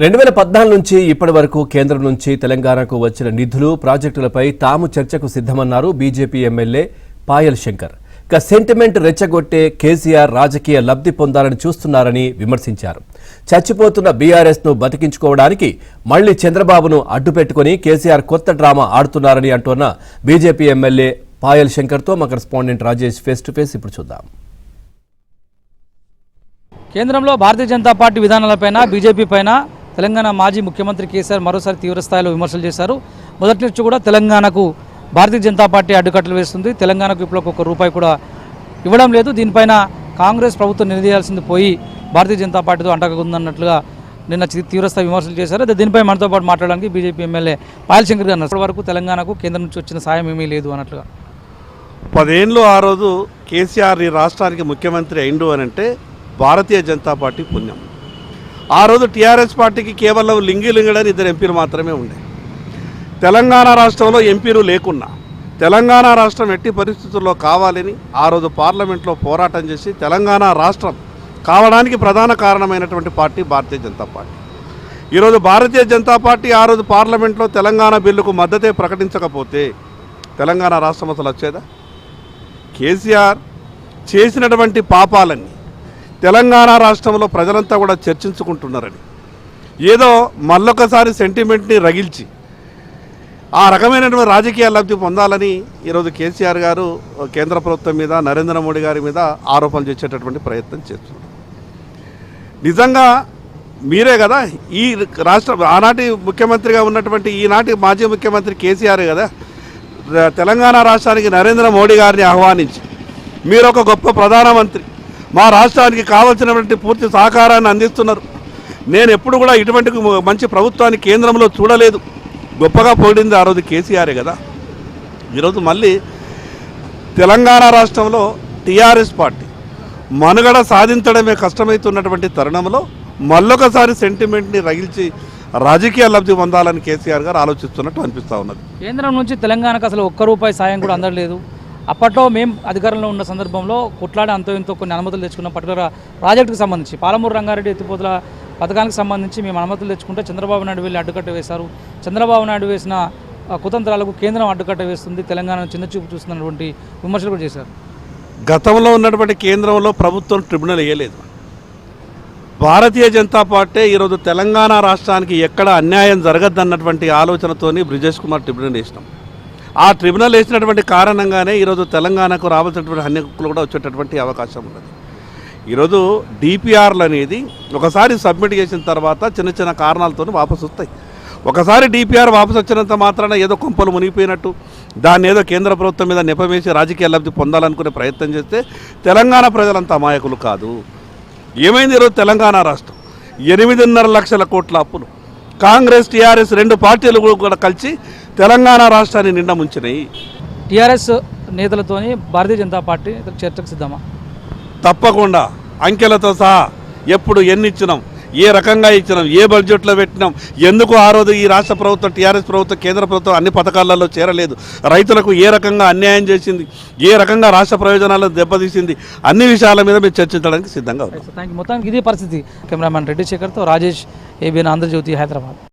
2014 నుంచి ఇప్పటి వరకు కేంద్రం నుంచి తెలంగాణకు వచ్చిన నిధులు ప్రాజెక్టులపై తాము చర్చకు సిద్ధమన్నారు BJP MLA Payal Shankar. Sentiment రెచ్చగొట్టే కేసీఆర్ రాజకీయ లబ్ధి పొందాలని చూస్తున్నారని విమర్శించారు. చచ్చిపోతున్న బీఆర్ఎస్ ను బతికించుకోవడానికి మళ్లీ చంద్రబాబును అడ్డుపెట్టుకుని కేసీఆర్ కొత్త డ్రామా ఆడుతున్నారని అంటున్న బీజేపీ ఎమ్మెల్యే పాయల్ శంకర్ తో మా correspondent Rajesh face to face ఇప్పుడు చూద్దాం. కేంద్రంలో భారతీయ జనతా పార్టీ విధానాలపైన బీజేపీ పైన తెలంగాణ మాజీ ముఖ్యమంత్రి కేసీఆర్ మరోసారి తీవ్రస్థాయిలో విమర్శలు చేశారు. మొదటి నుంచి కూడా తెలంగాణకు భారతీయ జనతా పార్టీ అడ్డుకట్టలు వేస్తుంది. తెలంగాణకు ఇప్పుడు ఒక్క రూపాయి కూడా ఇవ్వడం లేదు. దీనిపైన కాంగ్రెస్ ప్రభుత్వం నిర్ణయించాల్సింది పోయి భారతీయ జనతా పార్టీతో అంటకుందన్నట్లుగా నిన్న తీవ్రస్థాయి విమర్శలు చేశారు. దీనిపై మనతో పాటు మాట్లాడడానికి బీజేపీ ఎమ్మెల్యే పాయల్ శంకర్ గారు ఇప్పటి వరకు తెలంగాణకు కేంద్రం నుంచి వచ్చిన సాయం ఏమీ లేదు అన్నట్లుగా. 10 ఏళ్ళు ఆ రోజు కేసీఆర్ ఈ రాష్ట్రానికి ముఖ్యమంత్రి అయిండు అని అంటే భారతీయ జనతా పార్టీ పుణ్యం. ఆ రోజు టీఆర్ఎస్ పార్టీకి కేవలం లింగిలింగడని 2 ఎంపీలు మాత్రమే ఉండే. తెలంగాణ రాష్ట్రంలో ఎంపీలు లేకున్నా తెలంగాణ రాష్ట్రం ఎట్టి పరిస్థితుల్లో కావాలని ఆ రోజు పార్లమెంట్లో పోరాటం చేసి తెలంగాణ రాష్ట్రం కావడానికి ప్రధాన కారణమైనటువంటి పార్టీ భారతీయ జనతా పార్టీ. ఈరోజు భారతీయ జనతా పార్టీ ఆ రోజు పార్లమెంట్లో తెలంగాణ బిల్లుకు మద్దతే ప్రకటించకపోతే తెలంగాణ రాష్ట్రం అసలు వచ్చేదా? కేసీఆర్ చేసినటువంటి పాపాలన్నీ తెలంగాణ రాష్ట్రంలో ప్రజలంతా కూడా చర్చించుకుంటున్నారని ఏదో మళ్ళొకసారి సెంటిమెంట్ని రగిల్చి ఆ రకమైనటువంటి రాజకీయ లబ్ధి పొందాలని ఈరోజు కేసీఆర్ గారు కేంద్ర ప్రభుత్వం మీద నరేంద్ర మోడీ గారి మీద ఆరోపణలు చేసేటటువంటి ప్రయత్నం చేస్తున్నారు. నిజంగా మీరే కదా ఈ రాష్ట్ర ఆనాటి ముఖ్యమంత్రిగా ఉన్నటువంటి ఈనాటి మాజీ ముఖ్యమంత్రి కేసీఆర్ కదా తెలంగాణ రాష్ట్రానికి నరేంద్ర మోడీ గారిని ఆహ్వానించి మీరు ఒక గొప్ప ప్రధానమంత్రి, మా రాష్ట్రానికి కావాల్సినటువంటి పూర్తి సహకారాన్ని అందిస్తున్నారు, నేను ఎప్పుడు కూడా ఇటువంటి మంచి ప్రభుత్వాన్ని కేంద్రంలో చూడలేదు, గొప్పగా పొగిడింది ఆ రోజు కేసీఆరే కదా. ఈరోజు మళ్ళీ తెలంగాణ రాష్ట్రంలో టీఆర్ఎస్ పార్టీ మనుగడ సాధించడమే కష్టమవుతున్నటువంటి తరుణంలో మళ్ళొకసారి సెంటిమెంట్ని రగిల్చి రాజకీయ లబ్ధి పొందాలని కేసీఆర్ గారు ఆలోచిస్తున్నట్టు అనిపిస్తూ ఉన్నది. కేంద్రం నుంచి తెలంగాణకు అసలు ఒక్క రూపాయి సాయం కూడా అందలేదు. అప్పట్లో మేము అధికారంలో ఉన్న సందర్భంలో కొట్లాడి అంతో ఇంతో కొన్ని అనుమతులు తెచ్చుకున్న పర్టికులర్ ప్రాజెక్టుకు సంబంధించి పాలమూరు రంగారెడ్డి ఎత్తిపోతల పథకానికి సంబంధించి మేము అనుమతులు తెచ్చుకుంటే చంద్రబాబు నాయుడు వెళ్ళి అడ్డుకట్ట వేశారు. చంద్రబాబు నాయుడు వేసిన కుతంత్రాలకు కేంద్రం అడ్డుకట్ట వేస్తుంది, తెలంగాణ చిన్న చూపు చూస్తున్నటువంటి విమర్శలు కూడా చేశారు. గతంలో ఉన్నటువంటి కేంద్రంలో ప్రభుత్వం ట్రిబ్యునల్ వేయలేదు. భారతీయ జనతా పార్టీ ఈరోజు తెలంగాణ రాష్ట్రానికి ఎక్కడ అన్యాయం జరగద్దన్నటువంటి ఆలోచనతోని బ్రిజేష్ కుమార్ ట్రిబ్యునల్ వేసినాం. ఆ ట్రిబ్యునల్ వేసినటువంటి కారణంగానే ఈరోజు తెలంగాణకు రావాల్సినటువంటి అన్ని హక్కులు కూడా వచ్చేటటువంటి అవకాశం ఉన్నది. ఈరోజు డిపిఆర్లు అనేది ఒకసారి సబ్మిట్ చేసిన తర్వాత చిన్న చిన్న కారణాలతో వాపసు వస్తాయి. ఒకసారి డిపిఆర్ వాపసు వచ్చినంత మాత్రాన ఏదో కొంపలు మునిగిపోయినట్టు దాన్ని ఏదో కేంద్ర ప్రభుత్వం మీద నెపవేసి రాజకీయ లబ్ధి పొందాలనుకునే ప్రయత్నం చేస్తే తెలంగాణ ప్రజలంతా అమాయకులు కాదు. ఏమైంది? ఈరోజు తెలంగాణ రాష్ట్రం 8.5 లక్షల కోట్ల అప్పులు కాంగ్రెస్ టీఆర్ఎస్ 2 పార్టీలు కూడా కలిసి తెలంగాణ రాష్ట్రాన్ని నిండా ముంచినాయి. టీఆర్ఎస్ నేతలతోని భారతీయ జనతా పార్టీ చర్చకు సిద్ధమా? తప్పకుండా అంకెలతో సహా ఎప్పుడు ఎన్ని ఇచ్చినాం, ఏ రకంగా ఇచ్చినాం, ఏ బడ్జెట్లో పెట్టినాం, ఎందుకు ఆ రోజు ఈ రాష్ట్ర ప్రభుత్వం టీఆర్ఎస్ ప్రభుత్వం కేంద్ర ప్రభుత్వం అన్ని పథకాలలో చేరలేదు, రైతులకు ఏ రకంగా అన్యాయం చేసింది, ఏ రకంగా రాష్ట్ర ప్రయోజనాలను దెబ్బతీసింది, అన్ని విషయాల మీద మేము చర్చించడానికి సిద్ధంగా ఉన్నాం. మొత్తానికి ఇదే పరిస్థితి. కెమెరామ్యాన్ రెడ్డి శేఖర్తో రాజేష్, ఏబిఎన్ ఆంధ్రజ్యోతి, హైదరాబాద్.